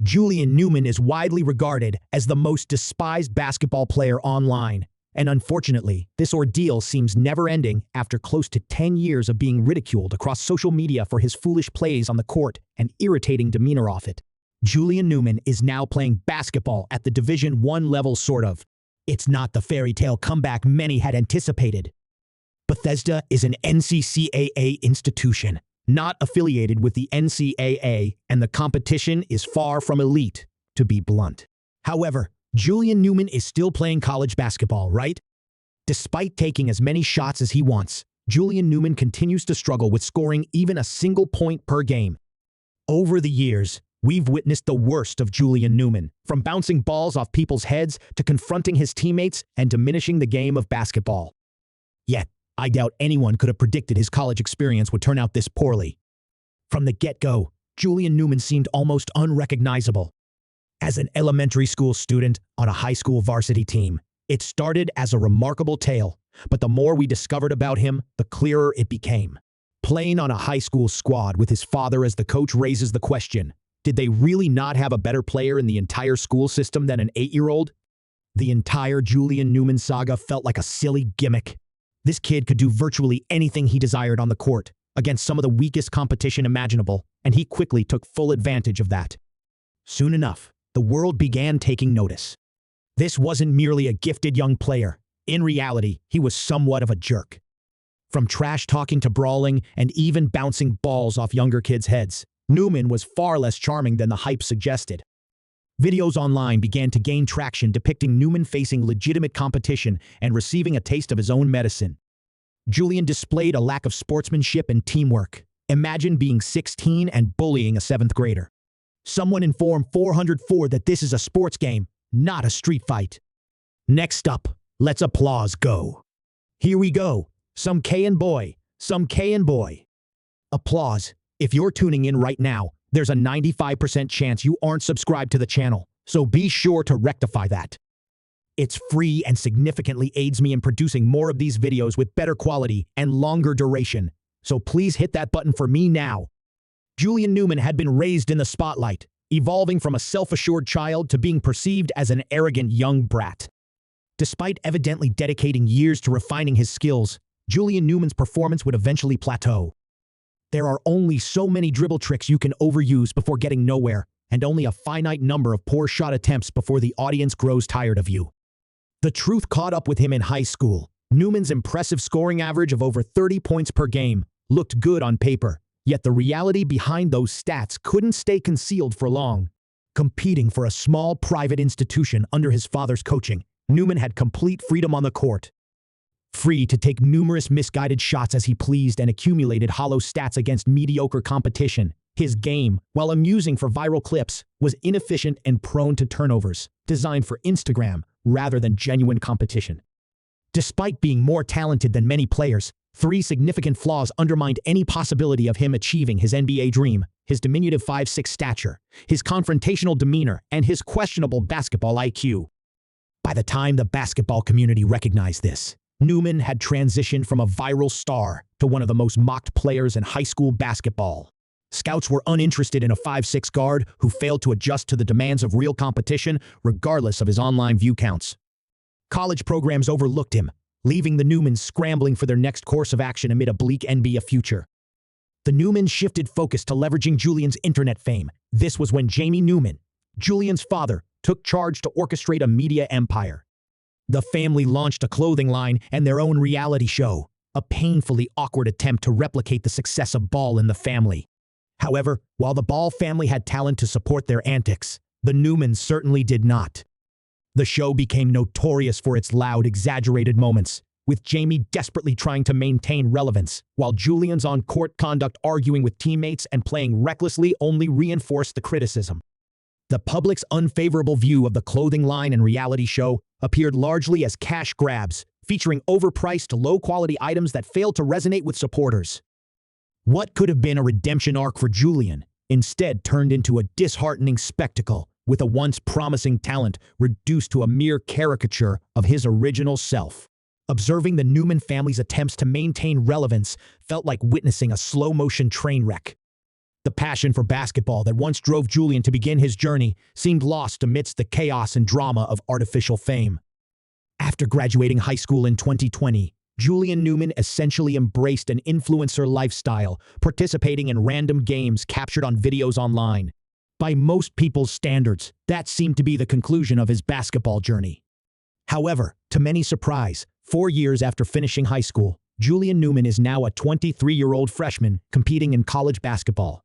Julian Newman is widely regarded as the most despised basketball player online, and unfortunately, this ordeal seems never-ending after close to 10 years of being ridiculed across social media for his foolish plays on the court and irritating demeanor off it. Julian Newman is now playing basketball at the Division I level sort of. It's not the fairy tale comeback many had anticipated. Bethesda is an NCAA institution, not affiliated with the NCAA, and the competition is far from elite, to be blunt. However, Julian Newman is still playing college basketball, right? Despite taking as many shots as he wants, Julian Newman continues to struggle with scoring even a single point per game. Over the years, we've witnessed the worst of Julian Newman, from bouncing balls off people's heads to confronting his teammates and diminishing the game of basketball. Yet, I doubt anyone could have predicted his college experience would turn out this poorly. From the get-go, Julian Newman seemed almost unrecognizable. As an elementary school student on a high school varsity team, it started as a remarkable tale, but the more we discovered about him, the clearer it became. Playing on a high school squad with his father as the coach raises the question, did they really not have a better player in the entire school system than an 8-year-old? The entire Julian Newman saga felt like a silly gimmick. This kid could do virtually anything he desired on the court, against some of the weakest competition imaginable, and he quickly took full advantage of that. Soon enough, the world began taking notice. This wasn't merely a gifted young player. In reality, he was somewhat of a jerk. From trash-talking to brawling and even bouncing balls off younger kids' heads, Newman was far less charming than the hype suggested. Videos online began to gain traction depicting Newman facing legitimate competition and receiving a taste of his own medicine. Julian displayed a lack of sportsmanship and teamwork. Imagine being 16 and bullying a 7th grader. Someone inform 404 that this is a sports game, not a street fight. Next up, let's applause go. Here we go. Some K and boy. Applause. If you're tuning in right now, there's a 95% chance you aren't subscribed to the channel, so be sure to rectify that. It's free and significantly aids me in producing more of these videos with better quality and longer duration, so please hit that button for me now. Julian Newman had been raised in the spotlight, evolving from a self-assured child to being perceived as an arrogant young brat. Despite evidently dedicating years to refining his skills, Julian Newman's performance would eventually plateau. There are only so many dribble tricks you can overuse before getting nowhere, and only a finite number of poor shot attempts before the audience grows tired of you. The truth caught up with him in high school. Newman's impressive scoring average of over 30 points per game looked good on paper, yet the reality behind those stats couldn't stay concealed for long. Competing for a small private institution under his father's coaching, Newman had complete freedom on the court. Free to take numerous misguided shots as he pleased and accumulated hollow stats against mediocre competition, his game, while amusing for viral clips, was inefficient and prone to turnovers, designed for Instagram rather than genuine competition. Despite being more talented than many players, 3 significant flaws undermined any possibility of him achieving his NBA dream: his diminutive 5'6" stature, his confrontational demeanor, and his questionable basketball IQ. By the time the basketball community recognized this, Newman had transitioned from a viral star to one of the most mocked players in high school basketball. Scouts were uninterested in a 5'6" guard who failed to adjust to the demands of real competition regardless of his online view counts. College programs overlooked him, leaving the Newmans scrambling for their next course of action amid a bleak NBA future. The Newmans shifted focus to leveraging Julian's internet fame. This was when Jamie Newman, Julian's father, took charge to orchestrate a media empire. The family launched a clothing line and their own reality show, a painfully awkward attempt to replicate the success of Ball in the Family. However, while the Ball family had talent to support their antics, the Newmans certainly did not. The show became notorious for its loud, exaggerated moments, with Jamie desperately trying to maintain relevance, while Julian's on-court conduct arguing with teammates and playing recklessly only reinforced the criticism. The public's unfavorable view of the clothing line and reality show appeared largely as cash grabs, featuring overpriced, low-quality items that failed to resonate with supporters. What could have been a redemption arc for Julian instead turned into a disheartening spectacle, with a once promising talent reduced to a mere caricature of his original self. Observing the Newman family's attempts to maintain relevance felt like witnessing a slow-motion train wreck. The passion for basketball that once drove Julian to begin his journey seemed lost amidst the chaos and drama of artificial fame. After graduating high school in 2020, Julian Newman essentially embraced an influencer lifestyle, participating in random games captured on videos online. By most people's standards, that seemed to be the conclusion of his basketball journey. However, to many surprise, 4 years after finishing high school, Julian Newman is now a 23-year-old freshman competing in college basketball.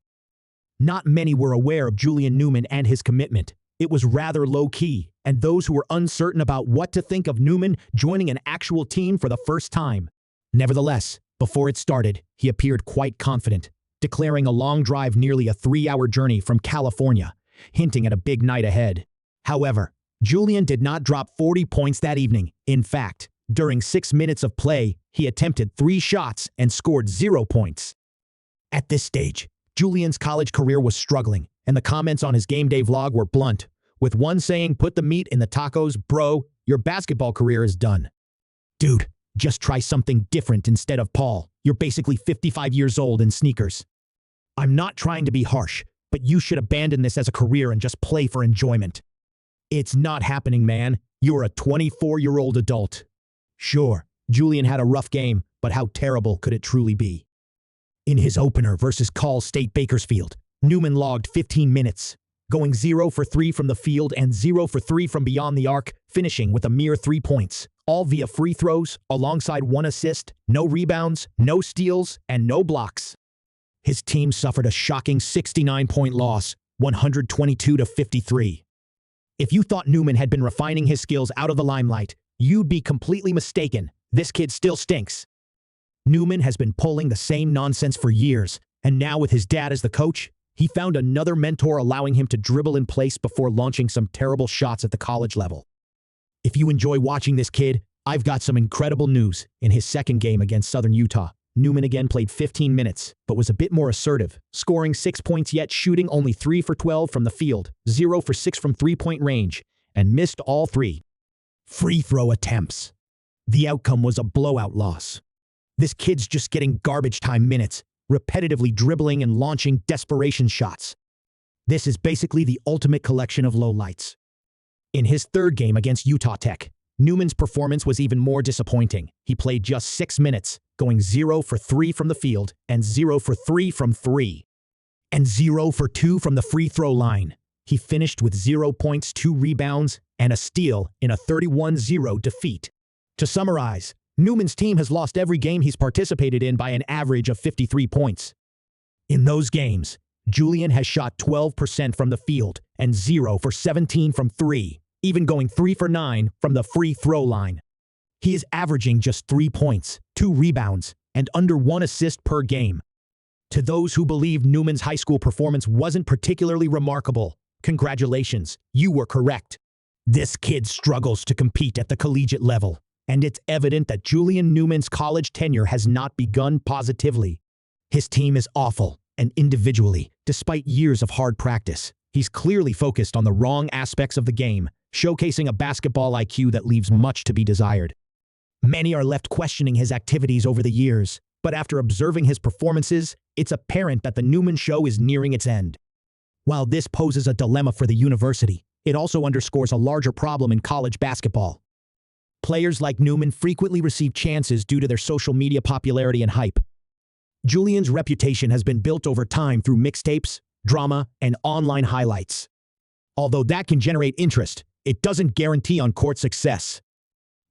Not many were aware of Julian Newman and his commitment. It was rather low-key, and those who were uncertain about what to think of Newman joining an actual team for the first time. Nevertheless, before it started, he appeared quite confident, declaring a long drive nearly a 3-hour journey from California, hinting at a big night ahead. However, Julian did not drop 40 points that evening. In fact, during 6 minutes of play, he attempted 3 shots and scored 0 points. At this stage, Julian's college career was struggling, and the comments on his game day vlog were blunt, with one saying, "Put the meat in the tacos, bro, your basketball career is done." Dude, just try something different instead of Paul. You're basically 55 years old in sneakers. I'm not trying to be harsh, but you should abandon this as a career and just play for enjoyment. It's not happening, man. You're a 24-year-old adult. Sure, Julian had a rough game, but how terrible could it truly be? In his opener versus Cal State Bakersfield, Newman logged 15 minutes, going 0 for 3 from the field and 0 for 3 from beyond the arc, finishing with a mere 3 points, all via free throws, alongside 1 assist, no rebounds, no steals, and no blocks. His team suffered a shocking 69-point loss, 122-53. If you thought Newman had been refining his skills out of the limelight, you'd be completely mistaken. This kid still stinks. Newman has been pulling the same nonsense for years, and now with his dad as the coach, he found another mentor allowing him to dribble in place before launching some terrible shots at the college level. If you enjoy watching this kid, I've got some incredible news. In his second game against Southern Utah, Newman again played 15 minutes, but was a bit more assertive, scoring 6 points yet shooting only 3 for 12 from the field, 0 for 6 from three-point range, and missed all 3 free throw attempts. The outcome was a blowout loss. This kid's just getting garbage time minutes, repetitively dribbling and launching desperation shots. This is basically the ultimate collection of lowlights. In his third game against Utah Tech, Newman's performance was even more disappointing. He played just 6 minutes, going 0 for 3 from the field and 0 for 3 from 3, and 0 for 2 from the free throw line. He finished with 0 points, 2 rebounds, and a steal in a 31-0 defeat. To summarize, Newman's team has lost every game he's participated in by an average of 53 points. In those games, Julian has shot 12% from the field and 0 for 17 from 3, even going 3 for 9 from the free throw line. He is averaging just 3 points, 2 rebounds, and under 1 assist per game. To those who believe Newman's high school performance wasn't particularly remarkable, congratulations, you were correct. This kid struggles to compete at the collegiate level, and it's evident that Julian Newman's college tenure has not begun positively. His team is awful, and individually, despite years of hard practice, he's clearly focused on the wrong aspects of the game, showcasing a basketball IQ that leaves much to be desired. Many are left questioning his activities over the years, but after observing his performances, it's apparent that the Newman show is nearing its end. While this poses a dilemma for the university, it also underscores a larger problem in college basketball. Players like Newman frequently receive chances due to their social media popularity and hype. Julian's reputation has been built over time through mixtapes, drama, and online highlights. Although that can generate interest, it doesn't guarantee on-court success.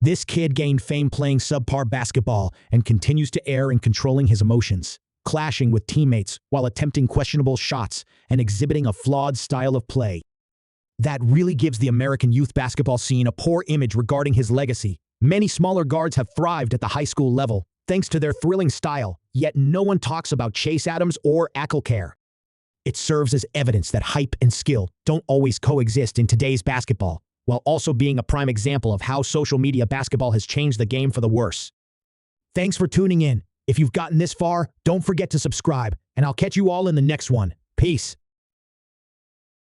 This kid gained fame playing subpar basketball and continues to err in controlling his emotions, clashing with teammates while attempting questionable shots and exhibiting a flawed style of play. That really gives the American youth basketball scene a poor image regarding his legacy. Many smaller guards have thrived at the high school level, thanks to their thrilling style, yet no one talks about Chase Adams or Akelcare. It serves as evidence that hype and skill don't always coexist in today's basketball, while also being a prime example of how social media basketball has changed the game for the worse. Thanks for tuning in. If you've gotten this far, don't forget to subscribe, and I'll catch you all in the next one. Peace.